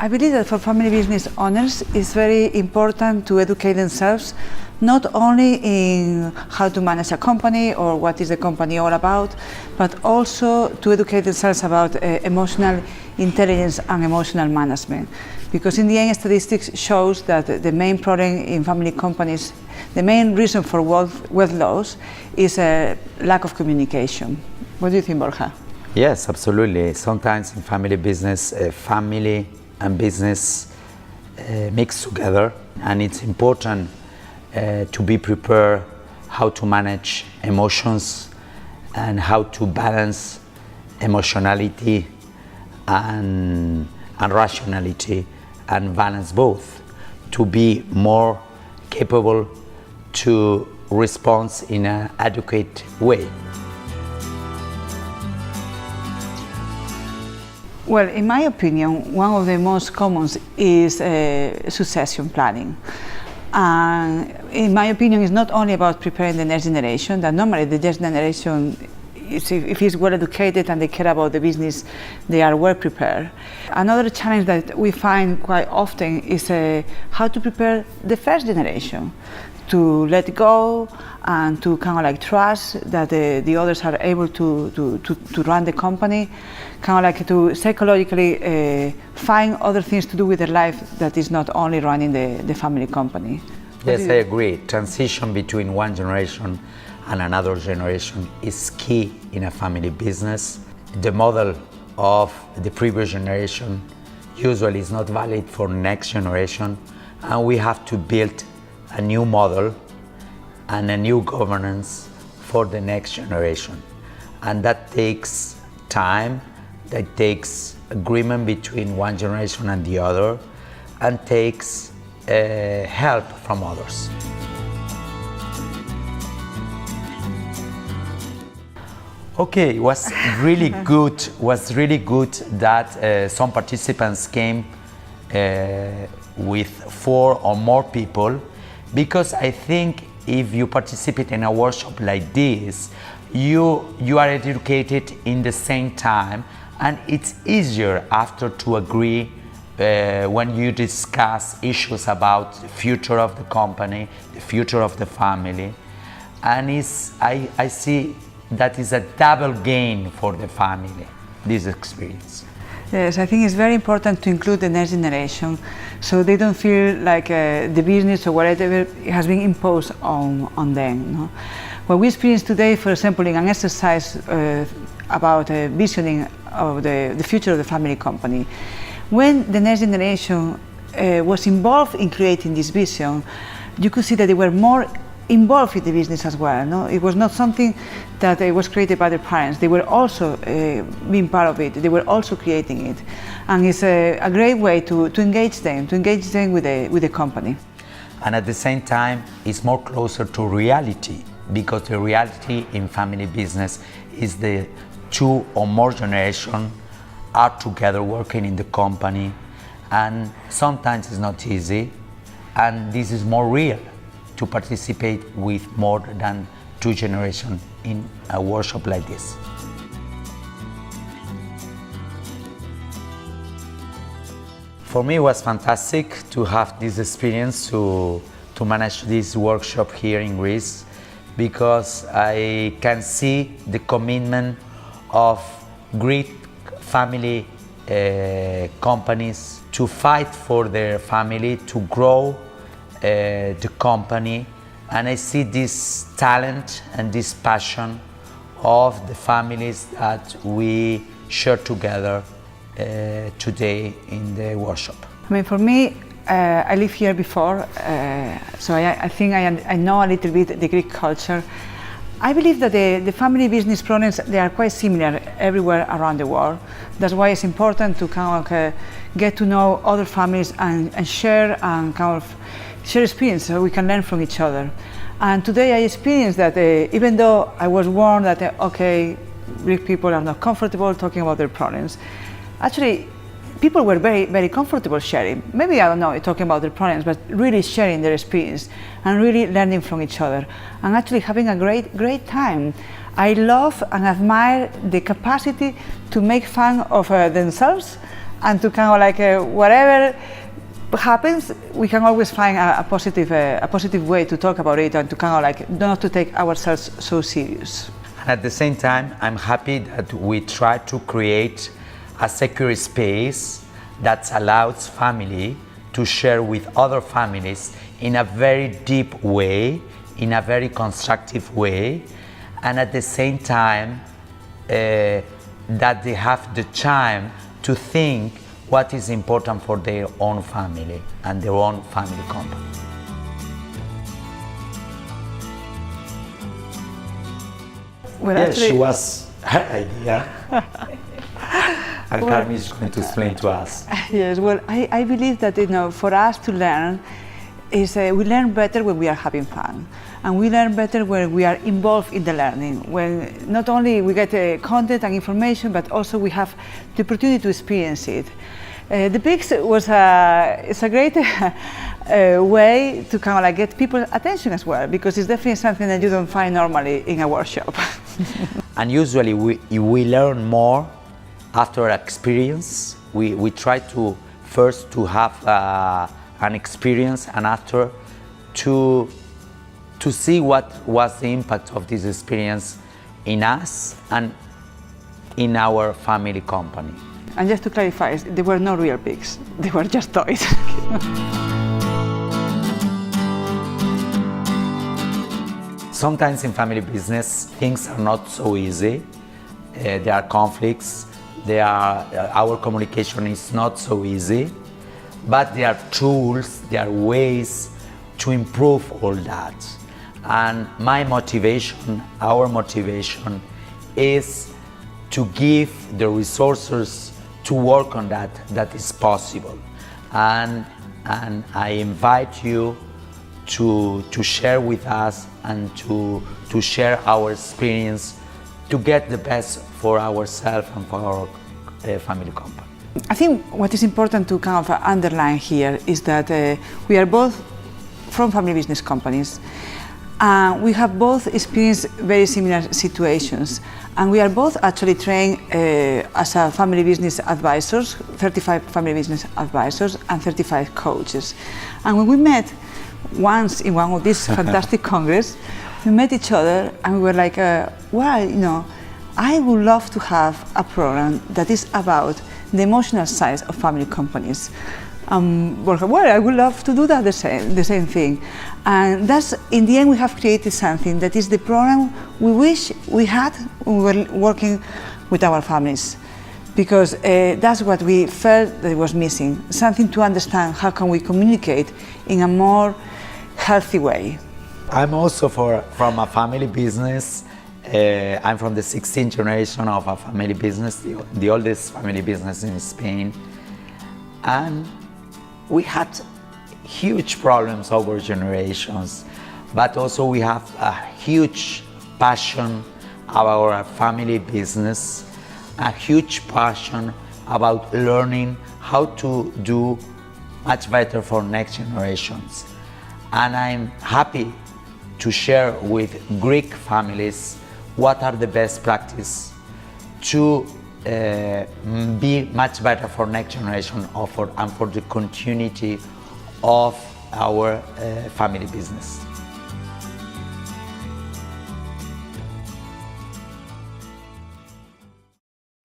I believe that for family business owners, it's very important to educate themselves, not only in how to manage a company or what is the company all about, but also to educate themselves about emotional intelligence and emotional management. Because in the end, statistics shows that the main problem in family companies, the main reason for wealth loss is a lack of communication. What do you think, Borja? Yes, absolutely. Sometimes in family business, family and business mix together, and it's important to be prepared how to manage emotions and how to balance emotionality and rationality, and balance both to be more capable to respond in an adequate way. Well, in my opinion, one of the most common is succession planning. And in my opinion, it's not only about preparing the next generation, that normally the next generation, if it's well educated and they care about the business, they are well prepared. Another challenge that we find quite often is how to prepare the first generation to let go and to kind of like trust that the others are able to run the company, kind of like to psychologically find other things to do with their life that is not only running the family company. Yes, I agree. Transition between one generation and another generation is key in a family business. The model of the previous generation usually is not valid for next generation, and we have to build a new model and a new governance for the next generation. And that takes time, that takes agreement between one generation and the other, and takes help from others. Okay, it was really good. That some participants came with 4 or more people, because I think if you participate in a workshop like this, you are educated in the same time, and it's easier after to agree when you discuss issues about the future of the company, the future of the family, and I see that is a double gain for the family, this experience. Yes, I think it's very important to include the next generation, so they don't feel like the business or whatever has been imposed on them. No? What we experience today, for example, in an exercise about visioning of the future of the family company, when the next generation was involved in creating this vision, you could see that they were more involved in the business as well. No? It was not something that was created by their parents. They were also being part of it. They were also creating it. And it's a great way to engage them with the company. And at the same time, it's more closer to reality, because the reality in family business is the 2 or more generations are together working in the company, and sometimes it's not easy, and this is more real to participate with more than 2 generations in a workshop like this. For me, it was fantastic to have this experience to manage this workshop here in Greece, because I can see the commitment of great family companies to fight for their family, to grow the company, and I see this talent and this passion of the families that we share together today in the workshop. I mean, for me, I lived here before, so I think I know a little bit the Greek culture. I believe that the family business problems, they are quite similar everywhere around the world. That's why it's important to kind of get to know other families and share experience, so we can learn from each other. And today I experienced that even though I was warned that okay, Greek people are not comfortable talking about their problems, actually people were very, very comfortable sharing. Maybe, I don't know, talking about their problems, but really sharing their experience and really learning from each other and actually having a great time. I love and admire the capacity to make fun of themselves and to kind of like whatever happens, we can always find a positive way to talk about it and to kind of like not to take ourselves so serious. At the same time, I'm happy that we try to create a secure space that allows family to share with other families in a very deep way, in a very constructive way, and at the same time that they have the time to think what is important for their own family and their own family company. Well, yes, she was her idea. And Carmen is going to explain to us. Yes, well, I believe that for us to learn, we learn better when we are having fun, and we learn better when we are involved in the learning. When not only we get content and information, but also we have the opportunity to experience it. The Pigs was it's a great way to kind of like get people's attention as well, because it's definitely something that you don't find normally in a workshop. And usually we learn more after experience. We try to first to have an experience, and after to see what was the impact of this experience in us and in our family company. And just to clarify, they were not real pigs, they were just toys. Sometimes in family business, things are not so easy. There are conflicts, our communication is not so easy, but there are tools, there are ways to improve all that. And my motivation, our motivation, is to give the resources to work on that is possible. And I invite you to share with us and to share our experience to get the best for ourselves and for our family company. I think what is important to kind of underline here is that we are both from family business companies. We have both experienced very similar situations, and we are both actually trained as a family business advisors, 35 family business advisors and 35 coaches. And when we met once in one of these fantastic congress, we met each other and we were like, well, I would love to have a program that is about the emotional side of family companies. Borja, well, I would love to do that the same thing. And that's, in the end, we have created something that is the program we wish we had when we were working with our families. Because that's what we felt that was missing, something to understand how can we communicate in a more healthy way. I'm also from a family business. I'm from the 16th generation of a family business, the oldest family business in Spain. And we had huge problems over generations, but also we have a huge passion about our family business, a huge passion about learning how to do much better for next generations. And I'm happy to share with Greek families what are the best practices to be much better for next generation and for the continuity of our family business.